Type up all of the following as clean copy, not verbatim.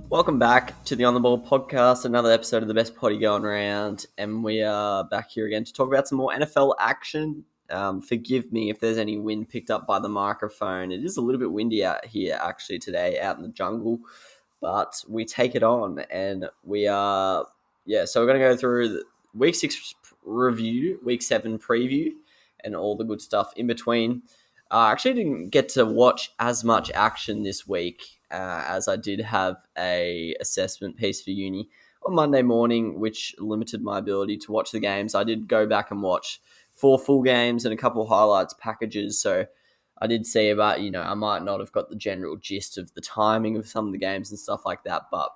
Welcome back to the On the Ball podcast, another episode of the best potty going around, and we are back here again to talk about some more NFL action. Forgive me if there's any wind picked up by the microphone. It is a little bit windy out here actually today, out in the jungle, but we take it on, and we are, so we're going to go through the Week 6 review, Week 7 preview, and all the good stuff in between. I actually didn't get to watch as much action this week as I did have a assessment piece for uni on Monday morning, which limited my ability to watch the games. I did go back and watch 4 full games and a couple of highlights packages, so I did see about, I might not have got the general gist of the timing of some of the games and stuff like that, but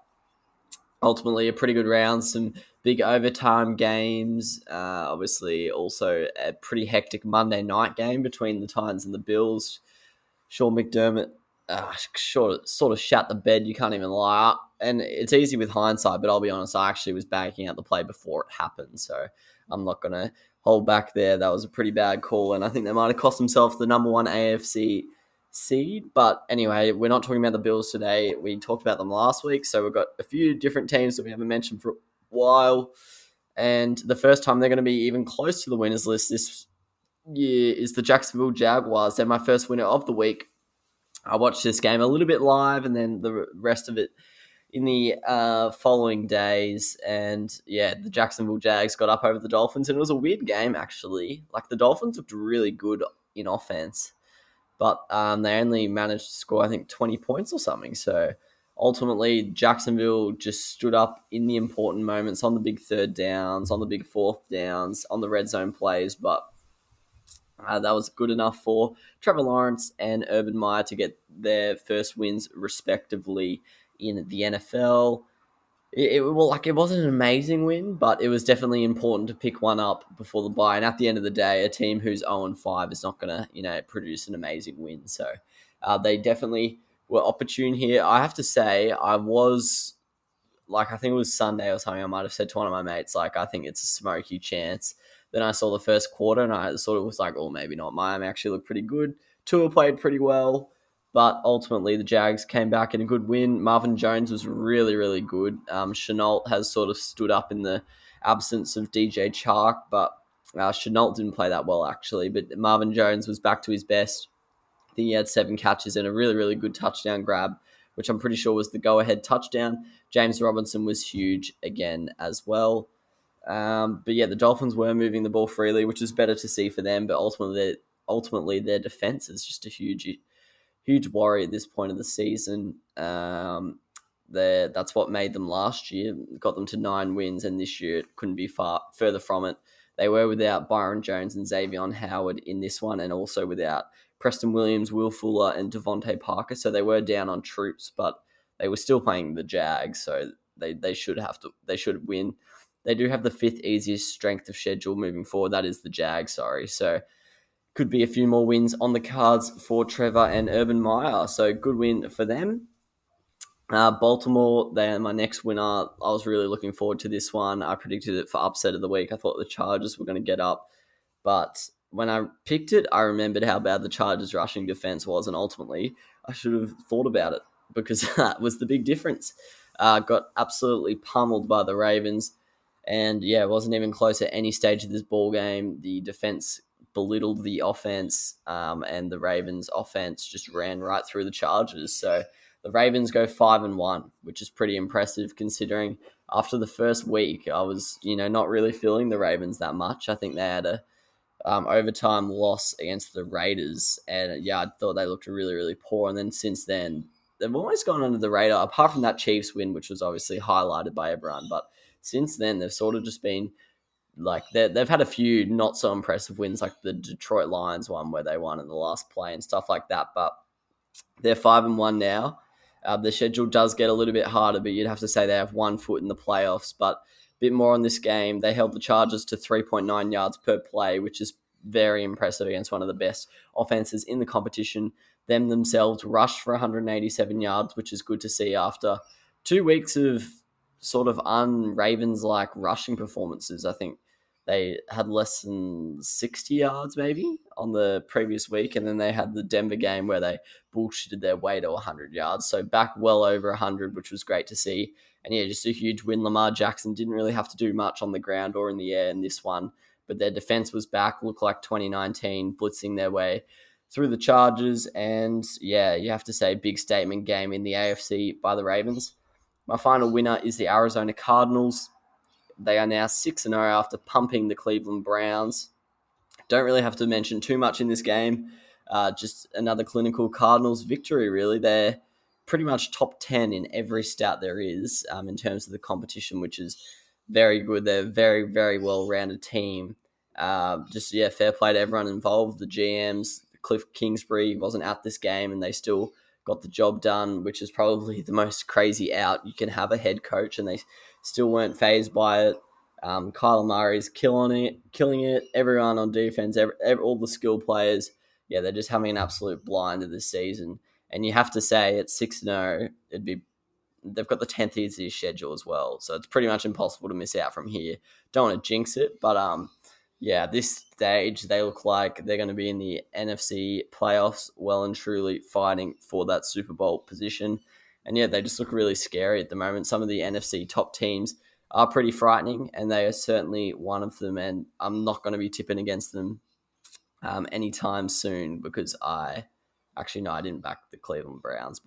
ultimately a pretty good round, some big overtime games, obviously also a pretty hectic Monday night game between the Titans and the Bills. Sean McDermott sort of shat the bed, you can't even lie. And it's easy with hindsight, but I'll be honest, I actually was backing out the play before it happened, so I'm not going to hold back there. That was a pretty bad call, and I think they might have cost themselves the number 1 AFC seed. But anyway, we're not talking about the Bills today. We talked about them last week, so we've got a few different teams that we haven't mentioned for a while, and the first time they're going to be even close to the winners list this year is the Jacksonville Jaguars. They're my first winner of the week. I watched this game a little bit live and then the rest of it in the following days. And the Jacksonville Jags got up over the Dolphins, and it was a weird game, actually. Like, the Dolphins looked really good in offense, but they only managed to score, I think, 20 points or something. So ultimately, Jacksonville just stood up in the important moments on the big third downs, on the big fourth downs, on the red zone plays, but that was good enough for Trevor Lawrence and Urban Meyer to get their first wins respectively in the NFL. It wasn't an amazing win, but it was definitely important to pick one up before the bye. And at the end of the day, a team who's 0-5 is not going to, produce an amazing win. So they definitely were opportune here. I have to say, I think it was Sunday or something, I might have said to one of my mates, I think it's a smoky chance. Then I saw the first quarter, and I sort of was like, oh, maybe not. Miami actually looked pretty good. Tua played pretty well, but ultimately the Jags came back in a good win. Marvin Jones was really, really good. Chenault has sort of stood up in the absence of DJ Chark, but Chenault didn't play that well, actually. But Marvin Jones was back to his best. I think he had 7 catches and a really, really good touchdown grab, which I'm pretty sure was the go-ahead touchdown. James Robinson was huge again as well. But the Dolphins were moving the ball freely, which is better to see for them. But ultimately, their defense is just a huge worry at this point of the season. That's what made them last year, got them to 9 wins, and this year it couldn't be far further from it. They were without Byron Jones and Xavier Howard in this one, and also without Preston Williams, Will Fuller, and Devontae Parker. So they were down on troops, but they were still playing the Jags, so they should win. They do have the 5th easiest strength of schedule moving forward. That is the Jags, sorry. So could be a few more wins on the cards for Trevor and Urban Meyer. So good win for them. Baltimore, they are my next winner. I was really looking forward to this one. I predicted it for upset of the week. I thought the Chargers were going to get up. But when I picked it, I remembered how bad the Chargers' rushing defense was. And ultimately, I should have thought about it because that was the big difference. Got absolutely pummeled by the Ravens. And it wasn't even close at any stage of this ball game. The defense belittled the offense, and the Ravens' offense just ran right through the Chargers. So the Ravens go 5-1, which is pretty impressive considering after the first week, I was, not really feeling the Ravens that much. I think they had a overtime loss against the Raiders, and I thought they looked really, really poor. And then since then, they've almost gone under the radar, apart from that Chiefs win, which was obviously highlighted by everyone, but since then, they've sort of just been they've had a few not so impressive wins, like the Detroit Lions one where they won in the last play and stuff like that. But they're 5-1 now. The schedule does get a little bit harder, but you'd have to say they have 1 foot in the playoffs. But a bit more on this game. They held the Chargers to 3.9 yards per play, which is very impressive against one of the best offenses in the competition. Them themselves rushed for 187 yards, which is good to see after 2 weeks of sort of un-Ravens-like rushing performances. I think they had less than 60 yards maybe on the previous week, and then they had the Denver game where they bullshitted their way to 100 yards. So back well over 100, which was great to see. And yeah, just a huge win. Lamar Jackson didn't really have to do much on the ground or in the air in this one, but their defense was back, looked like 2019, blitzing their way through the Chargers. And yeah, you have to say big statement game in the AFC by the Ravens. My final winner is the Arizona Cardinals. They are now 6-0 after pumping the Cleveland Browns. Don't really have to mention too much in this game. Just another clinical Cardinals victory, really. They're pretty much top 10 in every stat there is in terms of the competition, which is very good. They're a very, very well-rounded team. Fair play to everyone involved. The GMs, Cliff Kingsbury wasn't at this game, and they still got the job done, which is probably the most crazy out you can have a head coach, and they still weren't phased by it. Kyler Murray's killing it. Everyone on defense, all the skill players, yeah, they're just having an absolute blinder this season. And you have to say at 6-0, they've got the 10th easiest schedule as well, so it's pretty much impossible to miss out from here. Don't want to jinx it, but at this stage, they look like they're going to be in the NFC playoffs, well and truly fighting for that Super Bowl position. And yeah, they just look really scary at the moment. Some of the NFC top teams are pretty frightening, and they are certainly one of them. And I'm not going to be tipping against them anytime soon because I didn't back the Cleveland Browns,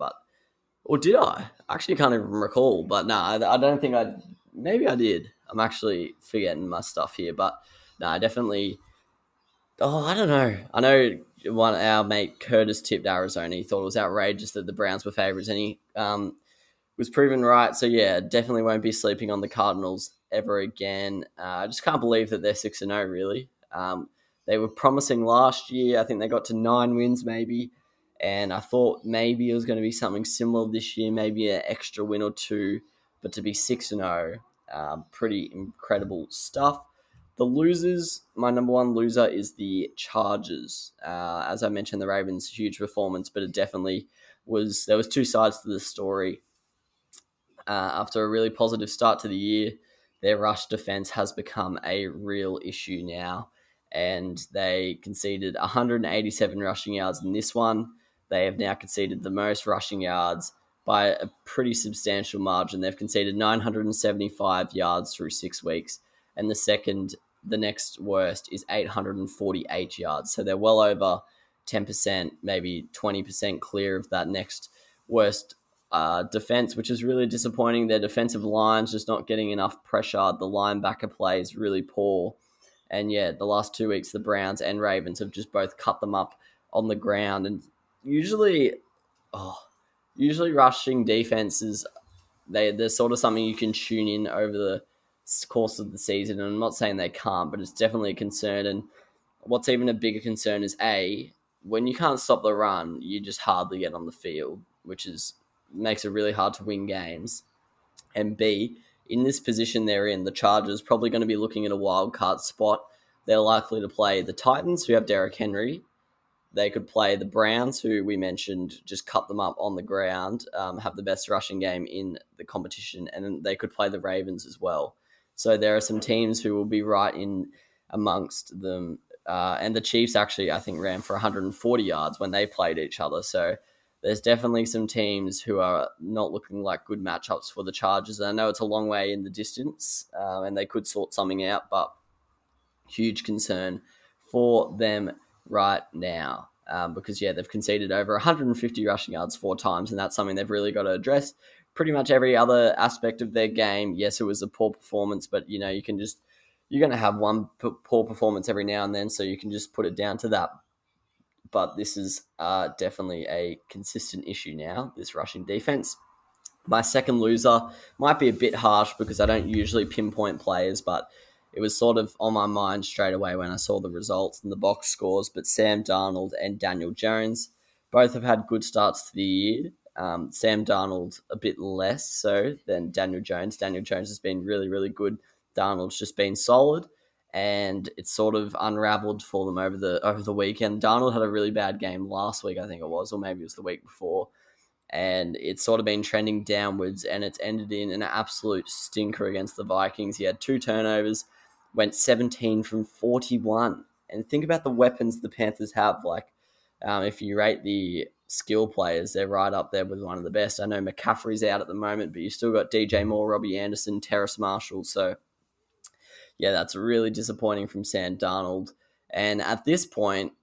or did I? I actually can't even recall, but no, I don't think I. Maybe I did. I'm actually forgetting my stuff here, but no, I definitely. Oh, I don't know. I know our mate Curtis tipped Arizona. He thought it was outrageous that the Browns were favourites, and he was proven right. So yeah, definitely won't be sleeping on the Cardinals ever again. I just can't believe that they're 6-0. Really, they were promising last year. I think they got to 9 wins maybe, and I thought maybe it was going to be something similar this year, maybe an extra win or two. But to be 6-0, pretty incredible stuff. The losers, my number one loser is the Chargers. As I mentioned, the Ravens' huge performance, but it definitely was. There was two sides to the story. After a really positive start to the year, their rush defense has become a real issue now, and they conceded 187 rushing yards in this one. They have now conceded the most rushing yards by a pretty substantial margin. They've conceded 975 yards through 6 weeks, and the next worst is 848 yards. So they're well over 10%, maybe 20% clear of that next worst defense, which is really disappointing. Their defensive line's just not getting enough pressure. The linebacker play is really poor. And yeah, the last 2 weeks, the Browns and Ravens have just both cut them up on the ground. And usually rushing defenses, they're sort of something you can tune in over the course of the season. And I'm not saying they can't, but it's definitely a concern. And what's even a bigger concern is when you can't stop the run, you just hardly get on the field, which makes it really hard to win games. And B, in this position they're in, the Chargers probably going to be looking at a wild card spot. They're likely to play the Titans, who have Derrick Henry. They could play the Browns, who we mentioned just cut them up on the ground, have the best rushing game in the competition, and they could play the Ravens as well. So there are some teams who will be right in amongst them. And the Chiefs actually, I think, ran for 140 yards when they played each other. So there's definitely some teams who are not looking like good matchups for the Chargers. And I know it's a long way in the distance, and they could sort something out, but huge concern for them right now. Because, yeah, they've conceded over 150 rushing yards 4 times, and that's something they've really got to address. Pretty much every other aspect of their game, yes, it was a poor performance, but, you're going to have one poor performance every now and then, so you can just put it down to that. But this is definitely a consistent issue now, this rushing defense. My second loser might be a bit harsh because I don't usually pinpoint players, but it was sort of on my mind straight away when I saw the results and the box scores. But Sam Darnold and Daniel Jones both have had good starts to the year. Sam Darnold a bit less so than Daniel Jones. Daniel Jones has been really, really good. Darnold's just been solid, and it's sort of unraveled for them over the weekend. Darnold had a really bad game last week, I think it was, or maybe it was the week before, and it's sort of been trending downwards, and it's ended in an absolute stinker against the Vikings. He had 2 turnovers, went 17 from 41. And think about the weapons the Panthers have. Like, if you rate the skill players, they're right up there with one of the best. I know McCaffrey's out at the moment, but you still got DJ Moore, Robbie Anderson, Terrace Marshall. So, yeah, that's really disappointing from Sam Darnold. And at this point,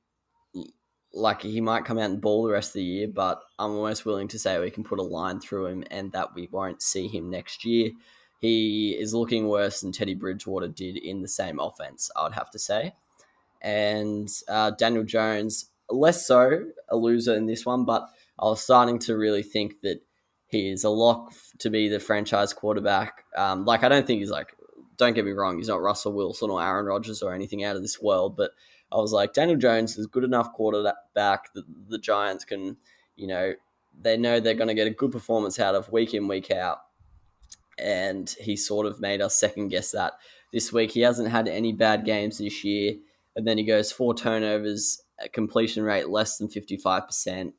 like, he might come out and ball the rest of the year, but I'm almost willing to say we can put a line through him and that we won't see him next year. He is looking worse than Teddy Bridgewater did in the same offense, I would have to say. And Daniel Jones, less so a loser in this one, but I was starting to really think that he is a lock to be the franchise quarterback. I don't think he's like, don't get me wrong, he's not Russell Wilson or Aaron Rodgers or anything out of this world, but I was like, Daniel Jones is good enough quarterback that the Giants can, they know they're going to get a good performance out of week in, week out. And he sort of made us second guess that this week. He hasn't had any bad games this year. And then he goes 4 turnovers, a completion rate less than 55%.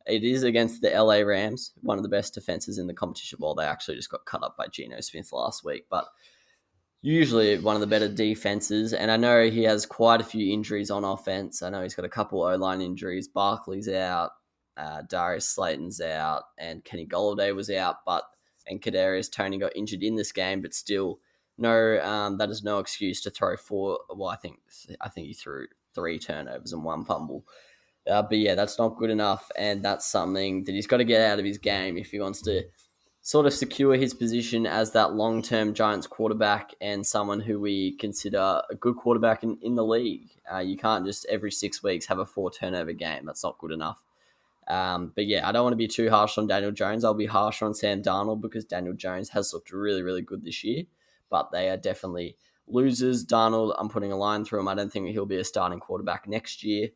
It is against the LA Rams, one of the best defenses in the competition. Well, they actually just got cut up by Geno Smith last week, but usually one of the better defenses. And I know he has quite a few injuries on offense. I know he's got a couple O-line injuries. Barkley's out, Darius Slayton's out, and Kenny Golladay was out, and Kadarius Toney got injured in this game, but still, no, that is no excuse to throw 4. Well, I think he threw 3 turnovers and 1 fumble. But yeah, that's not good enough, and that's something that he's got to get out of his game if he wants to sort of secure his position as that long-term Giants quarterback and someone who we consider a good quarterback in the league. You can't just every 6 weeks have a 4 turnover game. That's not good enough. But yeah, I don't want to be too harsh on Daniel Jones. I'll be harsh on Sam Darnold because Daniel Jones has looked really, really good this year, but they are definitely losers. Darnold, I'm putting a line through him. I don't think he'll be a starting quarterback next year.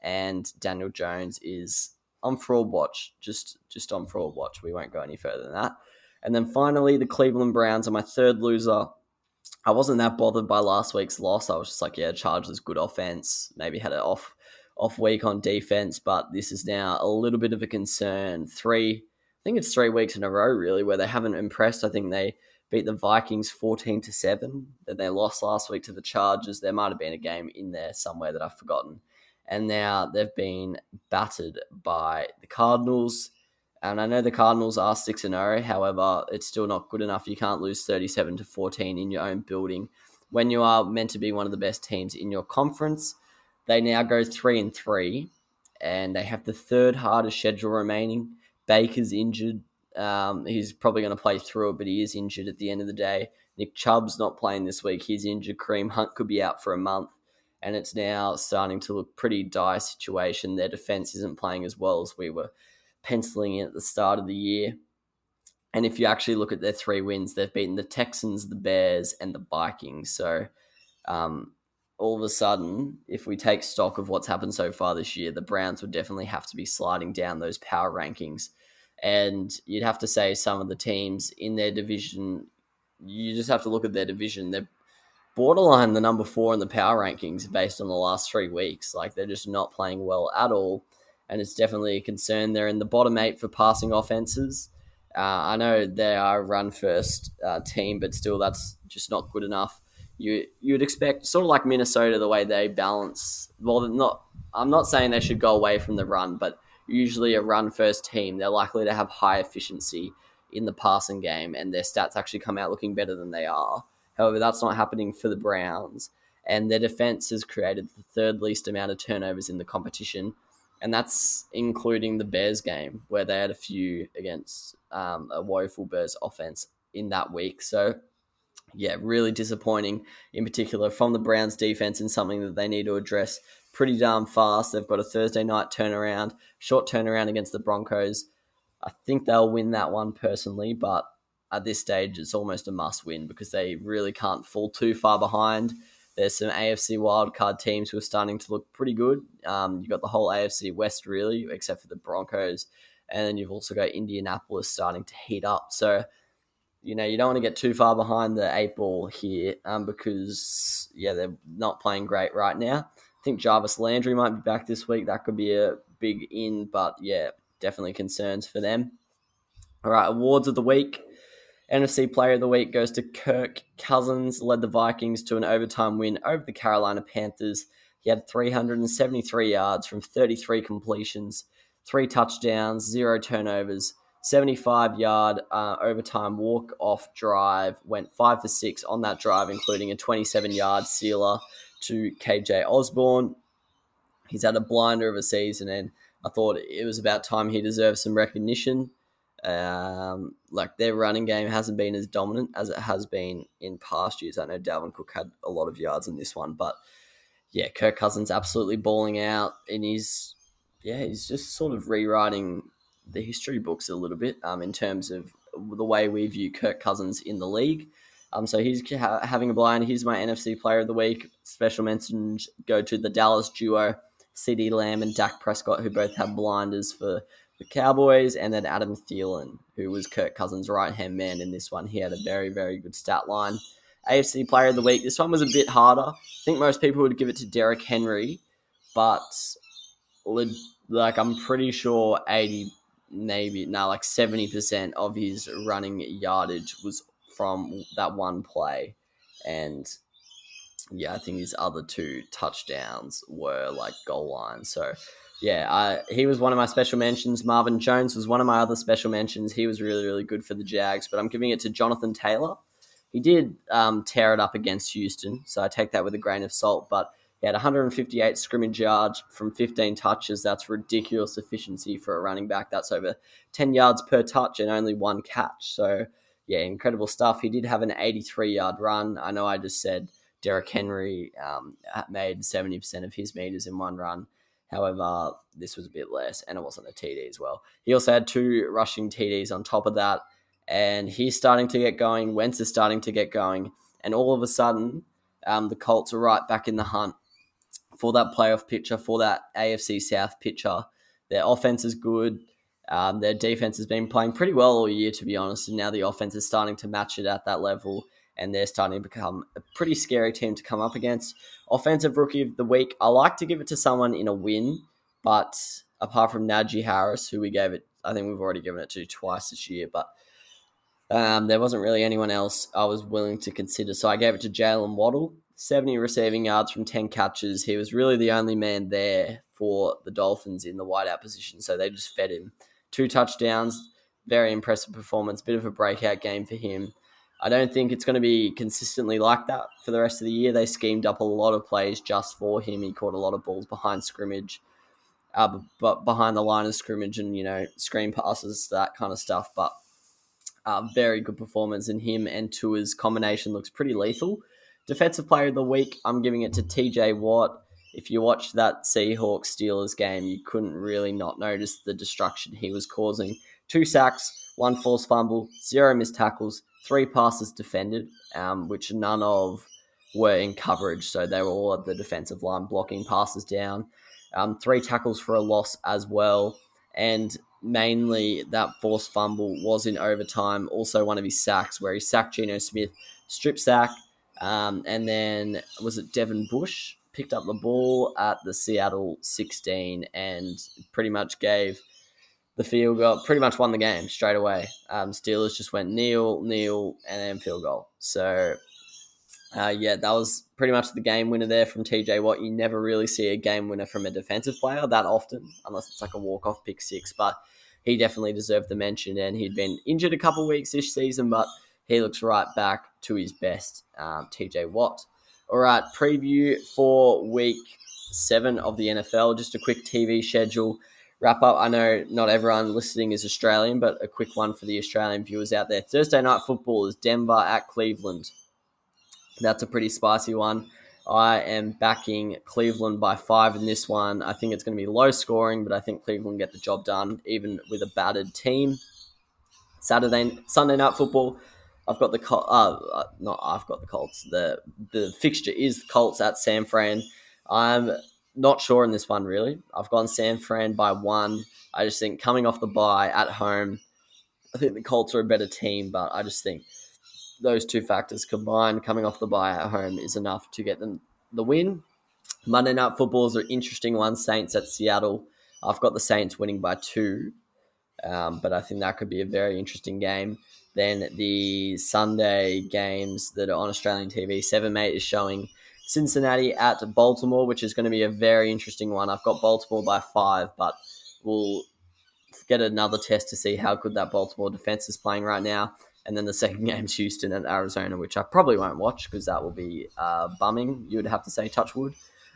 And Daniel Jones is on fraud watch, just on fraud watch. We won't go any further than that. And then finally, the Cleveland Browns are my third loser. I wasn't that bothered by last week's loss. I was just like, yeah, Chargers good offense. Maybe had an off week on defense, but this is now a little bit of a concern. I think it's 3 weeks in a row, really, where they haven't impressed. I think they beat the Vikings 14-7. Then they lost last week to the Chargers. There might have been a game in there somewhere that I've forgotten. And now they've been battered by the Cardinals. And I know the Cardinals are 6-0. However, it's still not good enough. You can't lose 37-14 in your own building when you are meant to be one of the best teams in your conference. They now go 3-3, and they have the 3rd hardest schedule remaining. Baker's injured. He's probably going to play through it, but he is injured at the end of the day. Nick Chubb's not playing this week. He's injured. Kareem Hunt could be out for a month. And it's now starting to look pretty dire situation. Their defense isn't playing as well as we were penciling in at the start of the year. And if you actually look at their 3 wins, they've beaten the Texans, the Bears, and the Vikings. So all of a sudden, if we take stock of what's happened so far this year, the Browns would definitely have to be sliding down those power rankings. And you'd have to say some of the teams in their division, you just have to look at their division. They're borderline the number 4 in the power rankings based on the last 3 weeks. Like, they're just not playing well at all. And it's definitely a concern. They're in the bottom 8 for passing offenses. I know they are a run-first team, but still that's just not good enough. You'd expect, sort of like Minnesota, the way they balance. Well, I'm not saying they should go away from the run, but usually a run-first team, they're likely to have high efficiency in the passing game, and their stats actually come out looking better than they are. However, that's not happening for the Browns, and their defense has created the 3rd least amount of turnovers in the competition, and that's including the Bears game, where they had a few against a woeful Bears offense in that week. So, yeah, really disappointing, in particular from the Browns defense, and something that they need to address pretty darn fast. They've got a Thursday night short turnaround against the Broncos. I think they'll win that one personally, but at this stage, it's almost a must-win because they really can't fall too far behind. There's some AFC wildcard teams who are starting to look pretty good. You've got the whole AFC West, really, except for the Broncos. And then you've also got Indianapolis starting to heat up. So, you don't want to get too far behind the 8 ball here because, yeah, they're not playing great right now. I think Jarvis Landry might be back this week. That could be a big in, but, yeah, definitely concerns for them. All right, awards of the week. NFC Player of the Week goes to Kirk Cousins, led the Vikings to an overtime win over the Carolina Panthers. He had 373 yards from 33 completions, 3 touchdowns, 0 turnovers, 75-yard overtime walk-off drive, went 5 for 6 on that drive, including a 27-yard sealer to KJ Osborne. He's had a blinder of a season, and I thought it was about time he deserved some recognition. Like their running game hasn't been as dominant as it has been in past years. I know Dalvin Cook had a lot of yards in this one, but yeah, Kirk Cousins absolutely balling out, and he's just sort of rewriting the history books a little bit in terms of the way we view Kirk Cousins in the league. So he's having a blind. He's my NFC Player of the Week. Special mentions go to the Dallas duo, CeeDee Lamb and Dak Prescott, who both had blinders for the Cowboys, and then Adam Thielen, who was Kirk Cousins' right-hand man in this one. He had a very, very good stat line. AFC Player of the Week. This one was a bit harder. I think most people would give it to Derrick Henry, but like I'm pretty sure 70% of his running yardage was from that one play. And yeah, I think his other 2 touchdowns were like goal lines. So yeah, he was one of my special mentions. Marvin Jones was one of my other special mentions. He was really, really good for the Jags, but I'm giving it to Jonathan Taylor. He did tear it up against Houston, so I take that with a grain of salt, but he had 158 scrimmage yards from 15 touches. That's ridiculous efficiency for a running back. That's over 10 yards per touch and only 1 catch. So yeah, incredible stuff. He did have an 83-yard run. I know I just said Derrick Henry made 70% of his meters in one run. However, this was a bit less, and it wasn't a TD as well. He also had 2 rushing TDs on top of that, and he's starting to get going. Wentz is starting to get going, and all of a sudden, the Colts are right back in the hunt for that playoff picture, for that AFC South picture. Their offense is good. Their defense has been playing pretty well all year, to be honest, and now the offense is starting to match it at that level, and they're starting to become a pretty scary team to come up against. Offensive Rookie of the Week, I like to give it to someone in a win, but apart from Najee Harris, who we gave it, I think we've already given it to twice this year, but there wasn't really anyone else I was willing to consider, so I gave it to Jalen Waddle. 70 receiving yards from 10 catches. He was really the only man there for the Dolphins in the wideout position, so they just fed him. 2 touchdowns, very impressive performance, bit of a breakout game for him. I don't think it's going to be consistently like that for the rest of the year. They schemed up a lot of plays just for him. He caught a lot of balls behind scrimmage, but behind the line of scrimmage and, screen passes, that kind of stuff. But very good performance, in him and Tua's combination looks pretty lethal. Defensive Player of the Week, I'm giving it to TJ Watt. If you watched that Seahawks-Steelers game, you couldn't really not notice the destruction he was causing. 2 sacks, 1 forced fumble, 0 missed tackles, 3 passes defended, which none of were in coverage, so they were all at the defensive line blocking passes down. 3 tackles for a loss as well, and mainly that forced fumble was in overtime. Also one of his sacks where he sacked Geno Smith, strip sack, and then was it Devin Bush picked up the ball at the Seattle 16 and pretty much gave the field goal, pretty much won the game straight away. Steelers just went kneel, and then field goal. So that was pretty much the game winner there from TJ Watt. You never really see a game winner from a defensive player that often, unless it's like a walk-off pick 6, but he definitely deserved the mention, and he'd been injured a couple weeks this season, but he looks right back to his best, TJ Watt. All right, preview for week 7 of the NFL. Just a quick TV schedule wrap up. I know not everyone listening is Australian, but a quick one for the Australian viewers out there. Thursday night football is Denver at Cleveland. That's a pretty spicy one. I am backing Cleveland by 5 in this one. I think it's going to be low scoring, but I think Cleveland get the job done, even with a battered team. Sunday night football. I've got the Colts. The fixture is the Colts at San Fran. I'm not sure in this one, really. I've gone San Fran by 1. I just think coming off the bye at home, I think the Colts are a better team, but I just think those 2 factors combined, coming off the bye at home, is enough to get them the win. Monday night football is an interesting one. Saints at Seattle. I've got the Saints winning by 2, but I think that could be a very interesting game. Then the Sunday games that are on Australian TV, 7 mate is showing Cincinnati at Baltimore, which is going to be a very interesting one. I've got Baltimore by 5, but we'll get another test to see how good that Baltimore defense is playing right now. And then the second game's Houston at Arizona, which I probably won't watch because that will be bumming. You would have to say touch wood.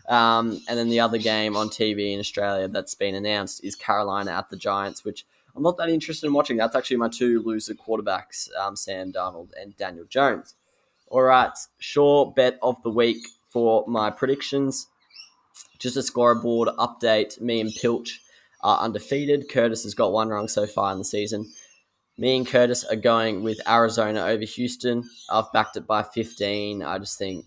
And then the other game on TV in Australia that's been announced is Carolina at the Giants, which I'm not that interested in watching. That's actually my 2 loser quarterbacks, Sam Darnold and Daniel Jones. All right, sure bet of the week for my predictions. Just a scoreboard update. Me and Pilch are undefeated. Curtis has got 1 wrong so far in the season. Me and Curtis are going with Arizona over Houston. I've backed it by 15. I just think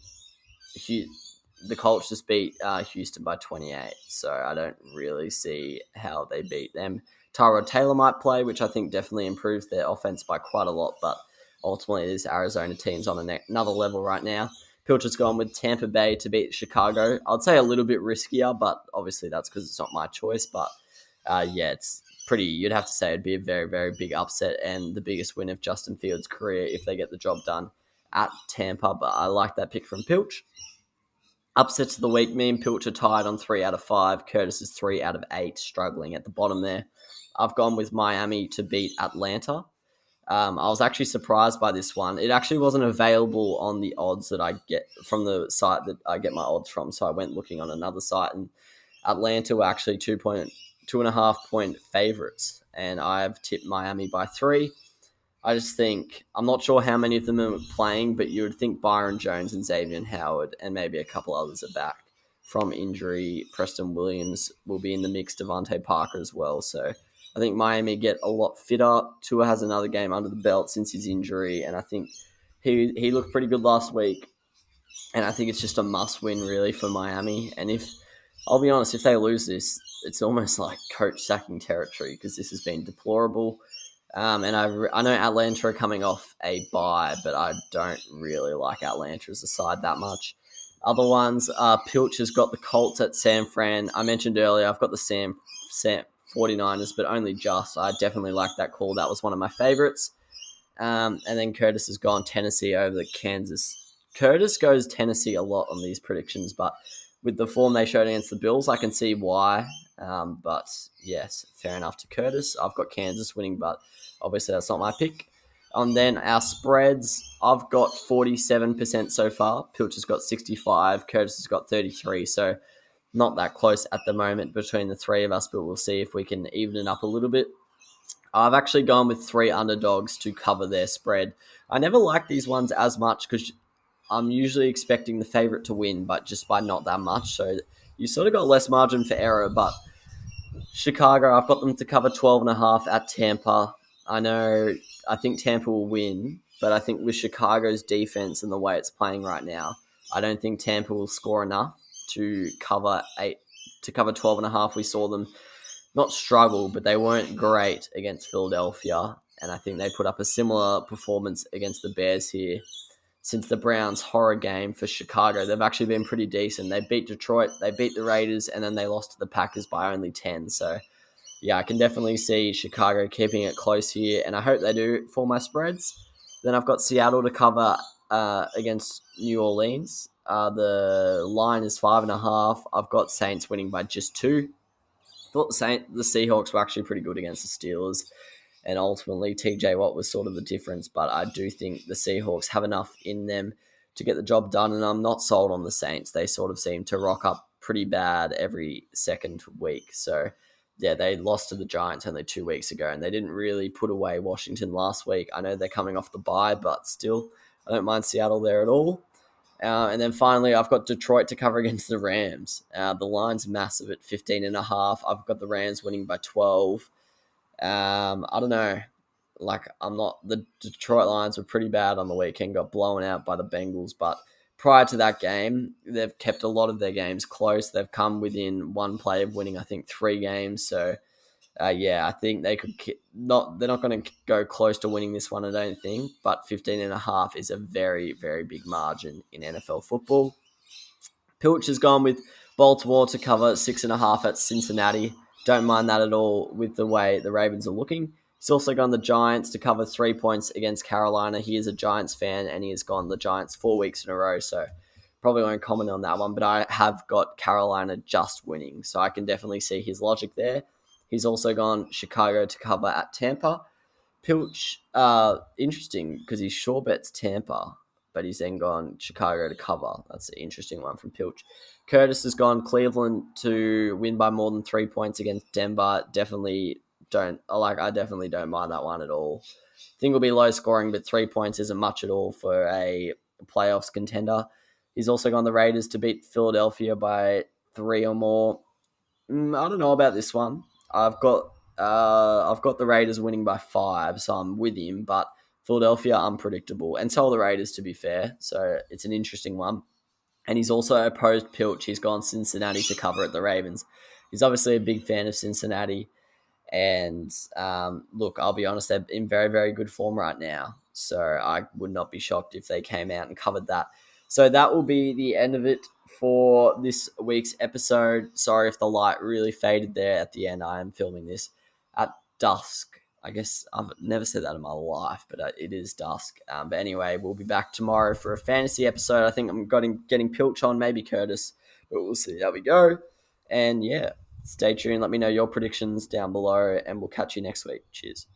the Colts just beat Houston by 28, so I don't really see how they beat them. Tyrod Taylor might play, which I think definitely improves their offense by quite a lot, but ultimately this Arizona team's on another level right now. Pilcher's gone with Tampa Bay to beat Chicago. I'd say a little bit riskier, but obviously that's because it's not my choice. But it's pretty, you'd have to say it'd be a very, very big upset and the biggest win of Justin Fields' career if they get the job done at Tampa. But I like that pick from Pilch. Upsets of the week, me and Pilch are tied on 3 out of 5. Curtis is 3 out of 8, struggling at the bottom there. I've gone with Miami to beat Atlanta. I was actually surprised by this one. It actually wasn't available on the odds that I get from the site that I get my odds from, so I went looking on another site, and Atlanta were actually 2.5 point favorites, and I've tipped Miami by 3. I just think, I'm not sure how many of them are playing, but you would think Byron Jones and Xavier Howard and maybe a couple others are back from injury. Preston Williams will be in the mix, Devontae Parker as well. So I think Miami get a lot fitter. Tua has another game under the belt since his injury, and I think he looked pretty good last week. And I think it's just a must-win, really, for Miami. And I'll be honest, if they lose this, it's almost like coach sacking territory because this has been deplorable. And I know Atlanta are coming off a bye, but I don't really like Atlanta as a side that much. Other ones, Pilch has got the Colts at San Fran. I mentioned earlier, I've got the Sam 49ers, but only just. I definitely like that call. That was one of my favorites. And then Curtis has gone Tennessee over the Kansas. Curtis goes Tennessee a lot on these predictions, but with the form they showed against the Bills, I can see why. But yes, fair enough to Curtis. I've got Kansas winning, but obviously that's not my pick. And then our spreads, I've got 47% so far. Pilch has got 65. Curtis has got 33. So not that close at the moment between the three of us, but we'll see if we can even it up a little bit. I've actually gone with 3 underdogs to cover their spread. I never like these ones as much because I'm usually expecting the favorite to win, but just by not that much. So you sort of got less margin for error. But Chicago, I've got them to cover 12.5 at Tampa. I think Tampa will win, but I think with Chicago's defense and the way it's playing right now, I don't think Tampa will score enough to cover 12.5. We saw them not struggle, but they weren't great against Philadelphia, and I think they put up a similar performance against the Bears here. Since the Browns' horror game for Chicago, they've actually been pretty decent. They beat Detroit, they beat the Raiders, and then they lost to the Packers by only 10. So, yeah, I can definitely see Chicago keeping it close here, and I hope they do for my spreads. Then I've got Seattle to cover against New Orleans. The line is 5.5. I've got Saints winning by just 2. Thought the Seahawks were actually pretty good against the Steelers, and ultimately TJ Watt was sort of the difference, but I do think the Seahawks have enough in them to get the job done, and I'm not sold on the Saints. They sort of seem to rock up pretty bad every second week. So, yeah, they lost to the Giants only 2 weeks ago, and they didn't really put away Washington last week. I know they're coming off the bye, but still, I don't mind Seattle there at all. And then finally, I've got Detroit to cover against the Rams. The line's massive at 15.5. I've got the Rams winning by 12. I don't know. The Detroit Lions were pretty bad on the weekend, got blown out by the Bengals. But prior to that game, they've kept a lot of their games close. They've come within one play of winning, I think, 3 games. So, I think they could they're not going to go close to winning this one, I don't think, but 15.5 is a very, very big margin in NFL football. Pilch has gone with Baltimore to cover 6.5 at Cincinnati. Don't mind that at all with the way the Ravens are looking. He's also gone the Giants to cover 3 points against Carolina. He is a Giants fan, and he has gone the Giants 4 weeks in a row, so probably won't comment on that one, but I have got Carolina just winning, so I can definitely see his logic there. He's also gone Chicago to cover at Tampa. Pilch, interesting because he sure bets Tampa, but he's then gone Chicago to cover. That's an interesting one from Pilch. Curtis has gone Cleveland to win by more than 3 points against Denver. I definitely don't mind that one at all. I think it'll be low scoring, but 3 points isn't much at all for a playoffs contender. He's also gone the Raiders to beat Philadelphia by 3 or more. I don't know about this one. I've got the Raiders winning by 5, so I'm with him. But Philadelphia unpredictable, and so are the Raiders, to be fair. So it's an interesting one. And he's also opposed Pilch. He's gone Cincinnati to cover at the Ravens. He's obviously a big fan of Cincinnati. And look, I'll be honest, they're in very, very good form right now. So I would not be shocked if they came out and covered that. So that will be the end of it for this week's episode. Sorry if the light really faded there at the end. I am filming this at dusk. I guess I've never said that in my life, but it is dusk. But anyway, we'll be back tomorrow for a fantasy episode. I think I'm getting Pilch on, maybe Curtis, but we'll see how we go. And yeah, stay tuned. Let me know your predictions down below, and we'll catch you next week. Cheers.